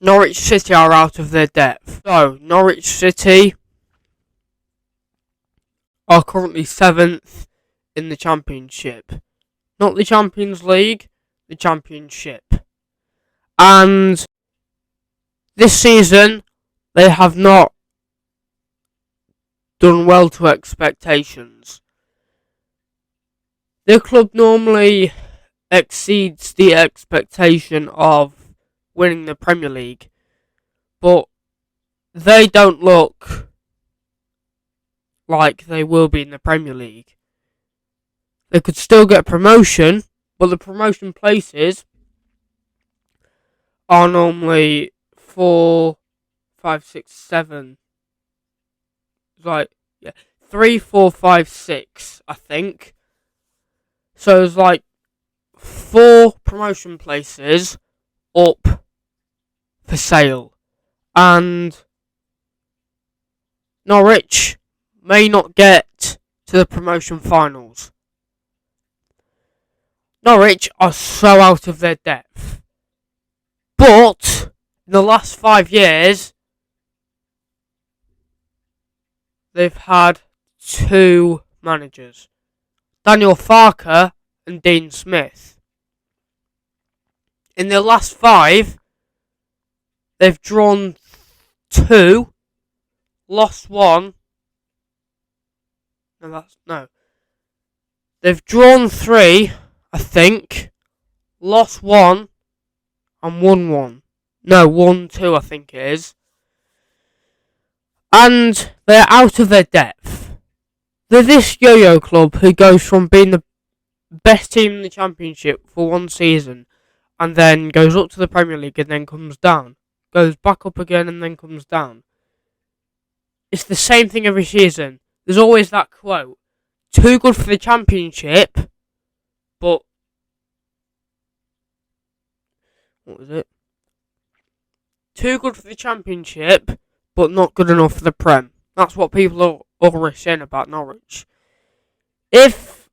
Norwich City are out of their depth. So, Norwich City are currently 7th in the Championship. Not the Champions League, the Championship. And this season, they have not done well to expectations. Their club normally exceeds the expectation of winning the Premier League, but they don't look like they will be in the Premier League. They could still get promotion, but the promotion places are normally 4, 5, 6, 7. Like, yeah, 3, 4, 5, 6, I think. So there's like 4 promotion places up for sale. And Norwich may not get to the promotion finals. Norwich are so out of their depth. But in the last 5 years, they've had 2 managers. Daniel Farke and Dean Smith. In the last 5, they've drawn 2, lost 1. No. They've drawn 3, I think, lost 1, and won 1. No, won 2, I think it is. And they're out of their depth. They're this yo-yo club who goes from being the best team in the Championship for one season and then goes up to the Premier League and then comes down. Goes back up again and then comes down. It's the same thing every season. There's always that quote. Too good for the Championship, but... What was it? Too good for the Championship, but not good enough for the Prem. That's what people are always saying about Norwich. If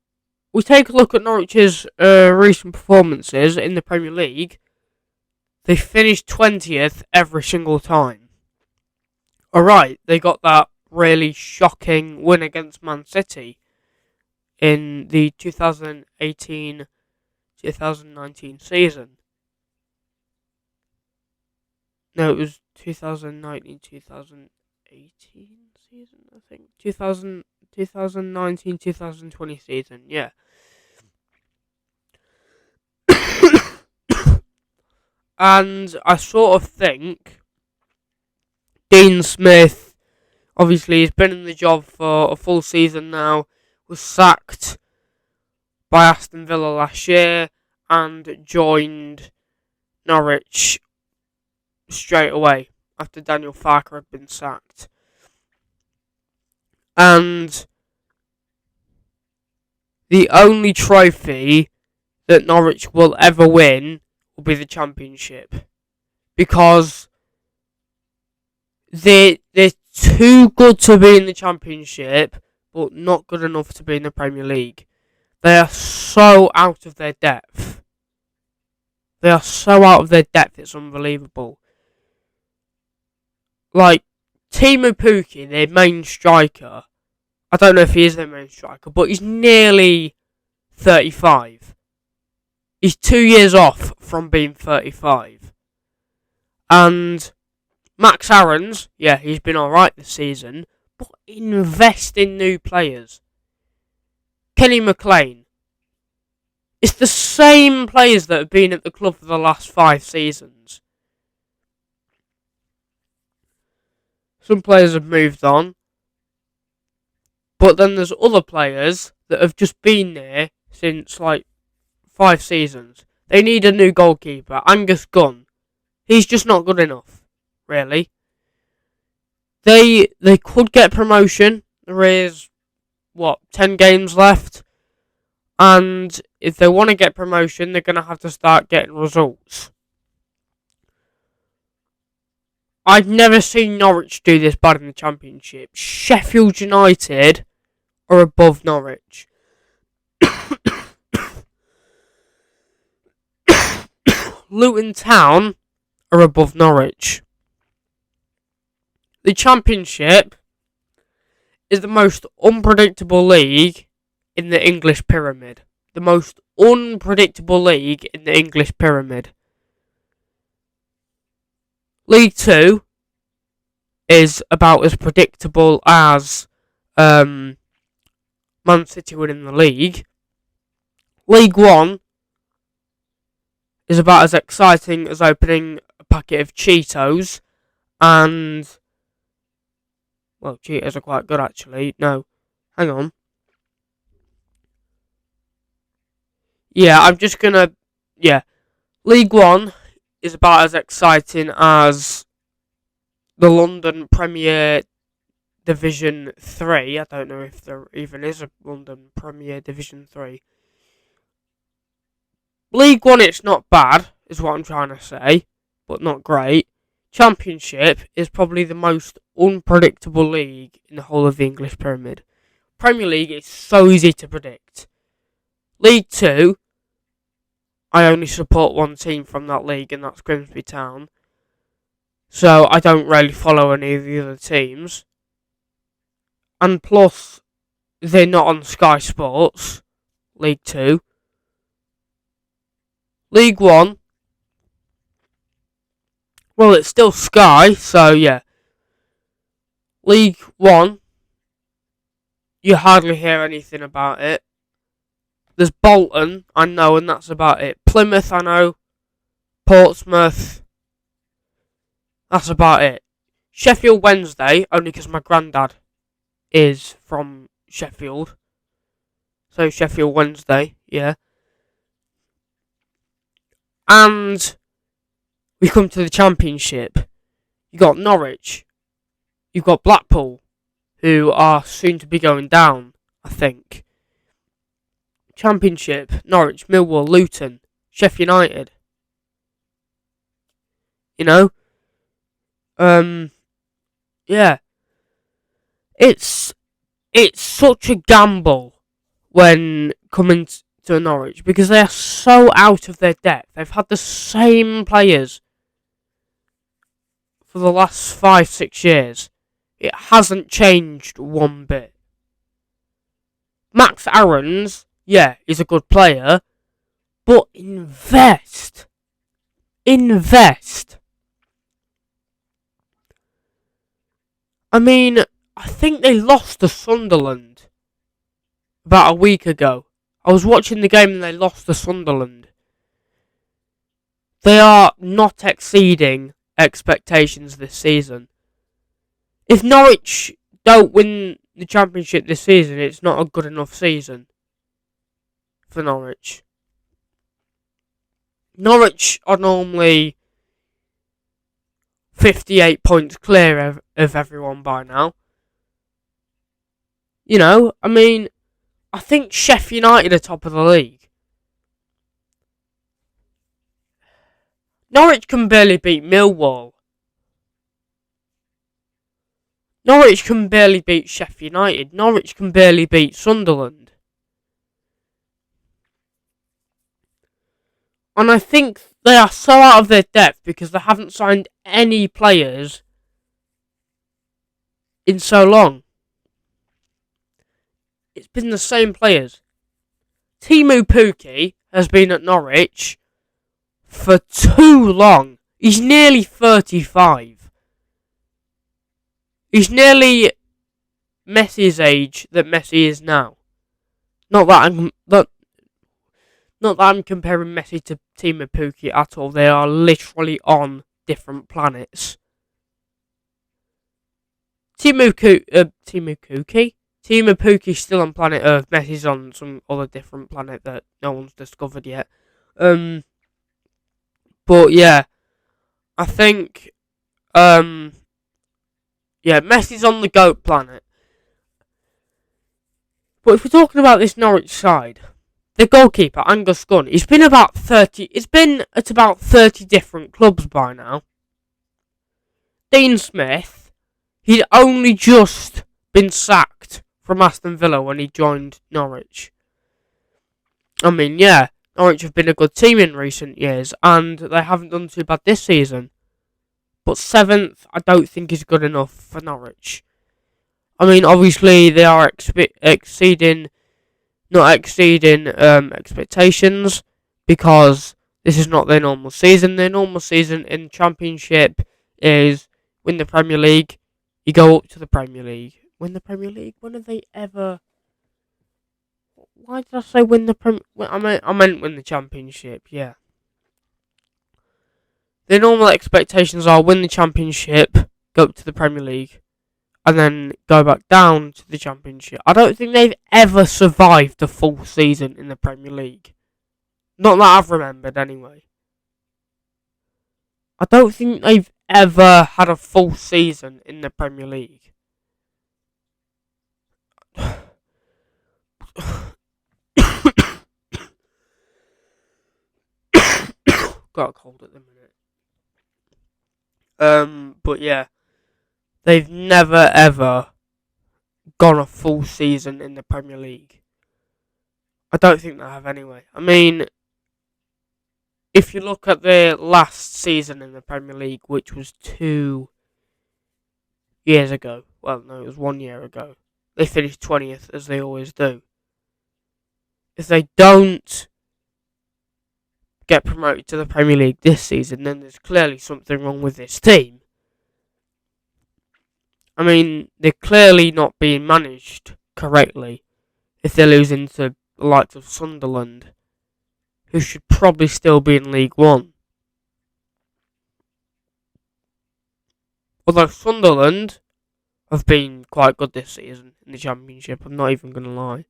we take a look at Norwich's recent performances in the Premier League, they finished 20th every single time. Alright, they got that really shocking win against Man City in the 2018-2019 season. No, it was 2019-2018 season, I think. 2019-2020 season, yeah. And I sort of think Dean Smith, obviously he's been in the job for a full season now, was sacked by Aston Villa last year and joined Norwich straight away after Daniel Farke had been sacked. And the only trophy that Norwich will ever win will be the Championship. Because they're too good to be in the Championship, but not good enough to be in the Premier League. They are so out of their depth. It's unbelievable. Like, Teemu Pukki, their main striker, I don't know if he is their main striker, but he's nearly 35. He's 2 years off from being 35. And Max Aarons, yeah, he's been alright this season, but invest in new players. Kenny McLean. It's the same players that have been at the club for the last 5 seasons. Some players have moved on. But then there's other players that have just been there since like 5 seasons. They need a new goalkeeper. Angus Gunn. He's just not good enough, really. They could get promotion. There is, 10 games left. And if they want to get promotion, they're going to have to start getting results. I've never seen Norwich do this bad in the Championship. Sheffield United are above Norwich. Luton Town are above Norwich. The Championship is the most unpredictable league in the English pyramid. The most unpredictable league in the English pyramid. League 2 is about as predictable as Man City winning the league. League 1 is about as exciting as opening a packet of Cheetos and... Well, Cheetos are quite good actually. No, hang on. Yeah, I'm just gonna... Yeah. League 1 is about as exciting as the London Premier Division 3. I don't know if there even is a London Premier Division 3. League 1, it's not bad, is what I'm trying to say, but not great. Championship is probably the most unpredictable league in the whole of the English pyramid. Premier League is so easy to predict. League 2, I only support one team from that league, and that's Grimsby Town. So I don't really follow any of the other teams. And plus, they're not on Sky Sports. League 2. League 1. Well, it's still Sky, so yeah. League 1. You hardly hear anything about it. There's Bolton, I know, and that's about it. Plymouth, I know. Portsmouth. That's about it. Sheffield Wednesday, only because my granddad is from Sheffield. So Sheffield Wednesday, yeah. And we come to the Championship. You got Norwich. You've got Blackpool, who are soon to be going down, I think. Championship, Norwich, Millwall, Luton, Sheffield United. You know? Yeah. It's such a gamble when coming to Norwich because they are so out of their depth. They've had the same players for the last 5-6 years. It hasn't changed one bit. Max Aarons, yeah, is a good player, but invest. I mean, I think they lost to Sunderland about a week ago. I was watching the game and they lost to Sunderland. They are not exceeding expectations this season. If Norwich don't win the Championship this season, it's not a good enough season for Norwich. Norwich are normally 58 points clear of everyone by now. You know, I mean, I think Sheffield United are top of the league. Norwich can barely beat Millwall. Norwich can barely beat Sheffield United. Norwich can barely beat Sunderland. And I think they are so out of their depth because they haven't signed any players in so long. It's been the same players. Teemu Pukki has been at Norwich for too long. He's nearly 35. He's nearly Messi's age that Messi is now. Not that I'm comparing Messi to Teemu Pukki at all. They are literally on different planets. Teemu Pukki's still on planet Earth. Messi's on some other different planet that no one's discovered yet. But yeah, I think Messi's on the GOAT planet. But if we're talking about this Norwich side, the goalkeeper, Angus Gunn, he's been at about 30 different clubs by now. Dean Smith, he'd only just been sacked from Aston Villa when he joined Norwich. I mean, yeah, Norwich have been a good team in recent years, and they haven't done too bad this season. But 7th, I don't think is good enough for Norwich. I mean, obviously they are not exceeding expectations, because this is not their normal season. Their normal season in Championship is win the Premier League, you go up to the Premier League. Win the Premier League? When have they ever... Why did I say win the Premier... I meant win the Championship, yeah. Their normal expectations are win the Championship, go up to the Premier League, and then go back down to the Championship. I don't think they've ever survived a full season in the Premier League. Not that I've remembered, anyway. I don't think they've ever had a full season in the Premier League. Got a cold at the minute. But yeah, they've never ever gone a full season in the Premier League. I don't think they have, anyway. I mean, if you look at their last season in the Premier League, which was 2 years ago. Well, no, it was 1 year ago. They finished 20th, as they always do. If they don't get promoted to the Premier League this season, then there's clearly something wrong with this team. I mean, they're clearly not being managed correctly if they're losing to the likes of Sunderland, who should probably still be in League One. Although Sunderland have been quite good this season in the Championship, I'm not even going to lie.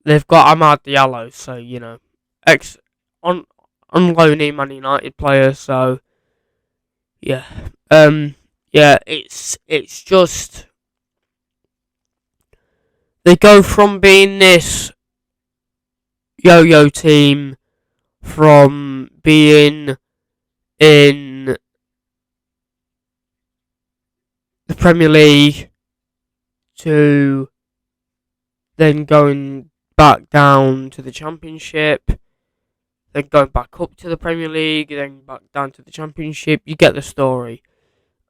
They've got Amad Diallo, so, you know, on loanee Man United player, so, yeah. Yeah, it's just, they go from being this yo-yo team, from being in the Premier League, to then going back down to the Championship, then going back up to the Premier League, then back down to the Championship. You get the story.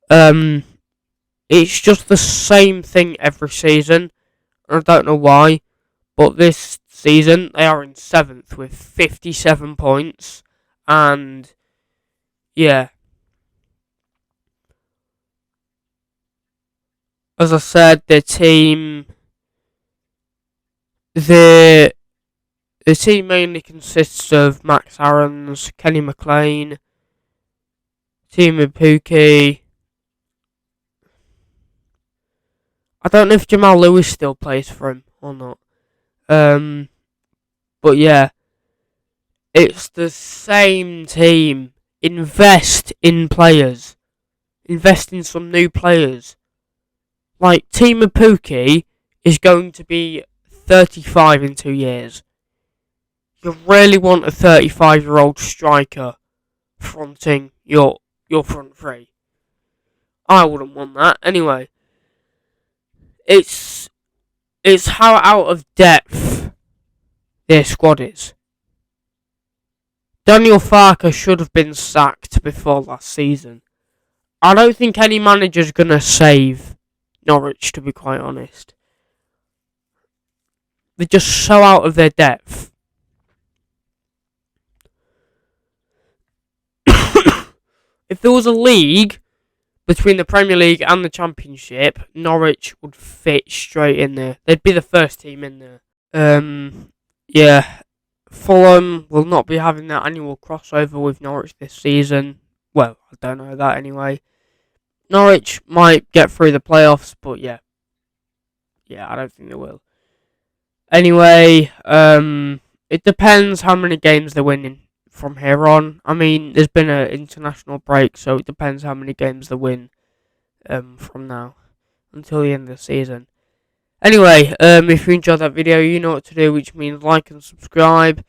It's just the same thing every season. I don't know why, but this season they are in 7th with 57 points, and yeah, as I said, the team mainly consists of Max Aarons, Kenny McLean, Teemu Pukki. I don't know if Jamal Lewis still plays for him or not. But yeah, it's the same team. Invest in players. Invest in some new players. Like, Teemu Pukki is going to be 35 in 2 years. You really want a 35-year-old striker fronting your front three. I wouldn't want that. Anyway, it's how out of depth their squad is. Daniel Farke should have been sacked before last season. I don't think any manager's going to save Norwich, to be quite honest. They're just so out of their depth. If there was a league between the Premier League and the Championship, Norwich would fit straight in there. They'd be the first team in there. Yeah. Fulham will not be having that annual crossover with Norwich this season. Well, I don't know that anyway. Norwich might get through the playoffs, but yeah. Yeah, I don't think they will. Anyway, it depends how many games they're winning from here on. I mean, there's been an international break, so it depends how many games they win from now until the end of the season. Anyway, if you enjoyed that video, you know what to do, which means like and subscribe,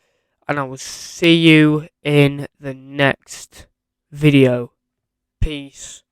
and I will see you in the next video. Peace.